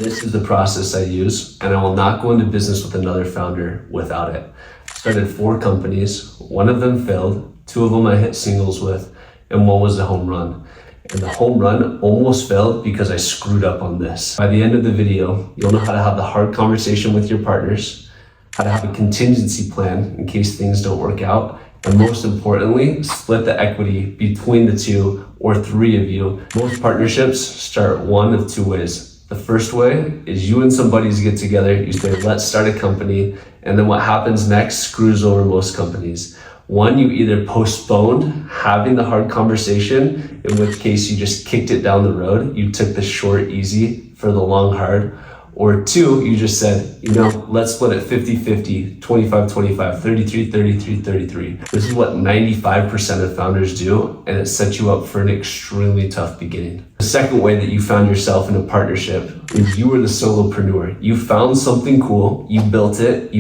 This is the process I use, and I will not go into business with another founder without it. I started 4 companies, one of them failed, 2 of them I hit singles with, and one was a home run. And the home run almost failed because I screwed up on this. By the end of the video, you'll know how to have the hard conversation with your partners, how to have a contingency plan in case things don't work out, and most importantly, split the equity between the 2 or 3 of you. Most partnerships start one of 2 ways. The first way is you and some buddies get together, you say, let's start a company, and then what happens next screws over most companies. One, you either postponed having the hard conversation, in which case you just kicked it down the road, you took the short easy for the long hard, or 2, you just said, let's split it 50-50, 25-25, 33-33, 33. This is what 95% of founders do, and it sets you up for an extremely tough beginning. The second way that you found yourself in a partnership is you were the solopreneur. You found something cool, you built it,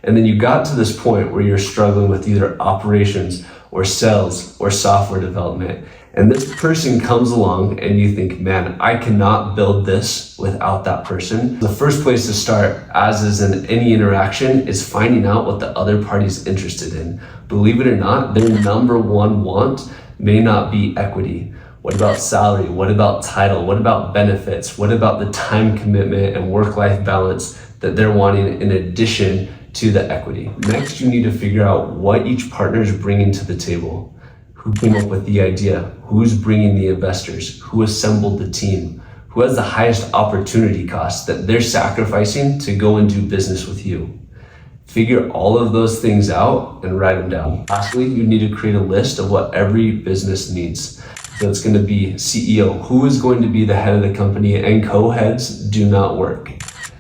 and then you got to this point where you're struggling with either operations or sales or software development. And this person comes along and you think, man, I cannot build this without that person. The first place to start, as is in any interaction, is finding out what the other party's interested in. Believe it or not, their number one want may not be equity. What about salary? What about title? What about benefits? What about the time commitment and work-life balance that they're wanting in addition to the equity? Next, you need to figure out what each partner is bringing to the table. Who came up with the idea? Who's bringing the investors? Who assembled the team? Who has the highest opportunity cost that they're sacrificing to go and do business with you? Figure all of those things out and write them down. Lastly, you need to create a list of what every business needs. So it's going to be CEO. Who is going to be the head of the company? And co-heads do not work.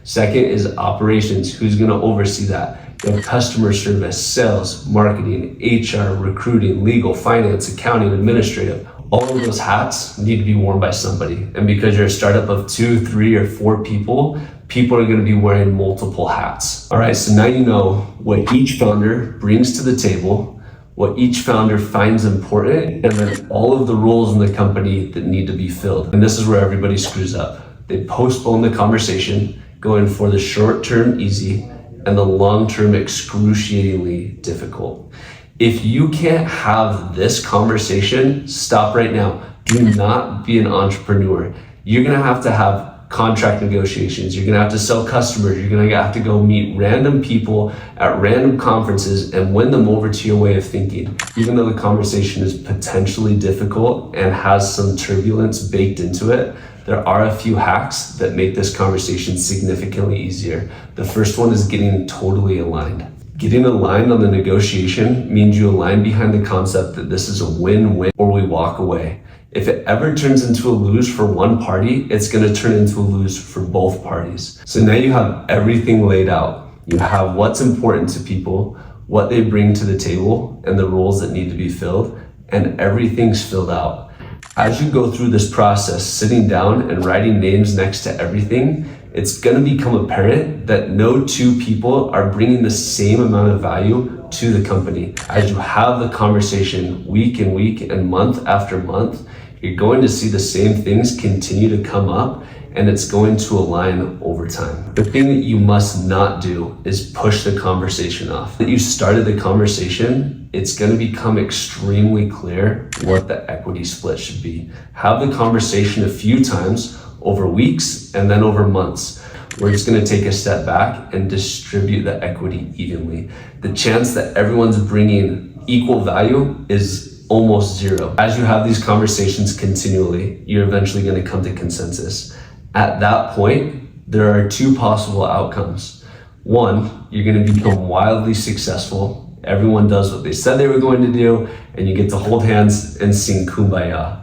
Second is operations. Who's going to oversee that? You have customer service, sales, marketing, HR, recruiting, legal, finance, accounting, administrative. All of those hats need to be worn by somebody. And because you're a startup of 2, 3, or 4 people, people are going to be wearing multiple hats. All right, so now you know what each founder brings to the table, what each founder finds important, and then all of the roles in the company that need to be filled. And this is where everybody screws up. They postpone the conversation, going for the short-term easy and the long-term excruciatingly difficult. If you can't have this conversation, stop right now. Do not be an entrepreneur. You're gonna have to have contract negotiations. You're gonna have to sell customers. You're gonna have to go meet random people at random conferences and win them over to your way of thinking. Even though the conversation is potentially difficult and has some turbulence baked into it, there are a few hacks that make this conversation significantly easier. The first one is getting totally aligned. Getting aligned on the negotiation means you align behind the concept that this is a win-win or we walk away. If it ever turns into a lose for one party, it's gonna turn into a lose for both parties. So now you have everything laid out. You have what's important to people, what they bring to the table, and the roles that need to be filled, and everything's filled out. As you go through this process, sitting down and writing names next to everything, it's gonna become apparent that no 2 people are bringing the same amount of value to the company. As you have the conversation week and week and month after month, you're going to see the same things continue to come up, and it's going to align over time. The thing that you must not do is push the conversation off. That you started the conversation, it's gonna become extremely clear what the equity split should be. Have the conversation a few times over weeks and then over months. We're just gonna take a step back and distribute the equity evenly. The chance that everyone's bringing equal value is almost 0. As you have these conversations continually, you're eventually gonna come to consensus. At that point, there are 2 possible outcomes. One, you're gonna become wildly successful. Everyone does what they said they were going to do, and you get to hold hands and sing Kumbaya.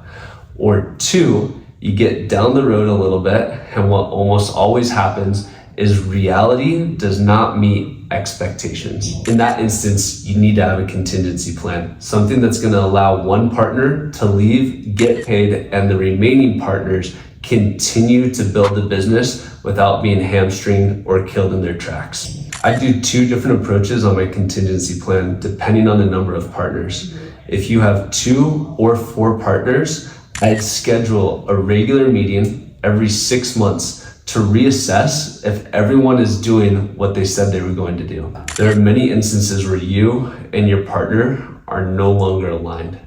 Or 2, you get down the road a little bit, and what almost always happens is reality does not meet expectations. In that instance, you need to have a contingency plan, something that's gonna allow one partner to leave, get paid, and the remaining partners continue to build the business without being hamstringed or killed in their tracks. I do 2 different approaches on my contingency plan depending on the number of partners. If you have 2 or 4 partners, I'd schedule a regular meeting every 6 months to reassess if everyone is doing what they said they were going to do. There are many instances where you and your partner are no longer aligned.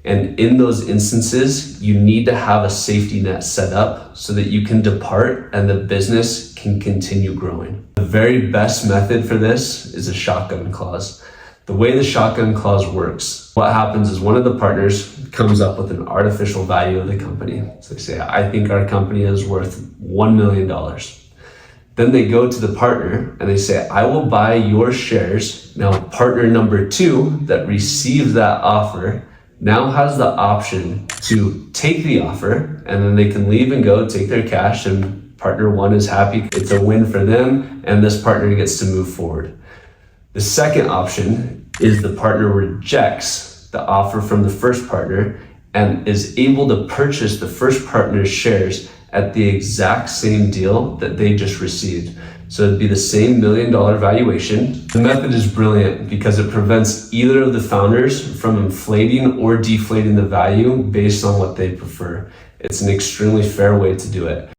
And in those instances, you need to have a safety net set up so that you can depart and the business can continue growing. The very best method for this is a shotgun clause. The way the shotgun clause works, what happens is one of the partners comes up with an artificial value of the company. So they say, I think our company is worth $1 million. Then they go to the partner and they say, I will buy your shares. Now, partner number 2 that received that offer now has the option to take the offer, and then they can leave and go take their cash, and partner 1 is happy. It's a win for them, and this partner gets to move forward. The second option is the partner rejects the offer from the first partner and is able to purchase the first partner's shares at the exact same deal that they just received. So it'd be the same $1 million valuation. The method is brilliant because it prevents either of the founders from inflating or deflating the value based on what they prefer. It's an extremely fair way to do it.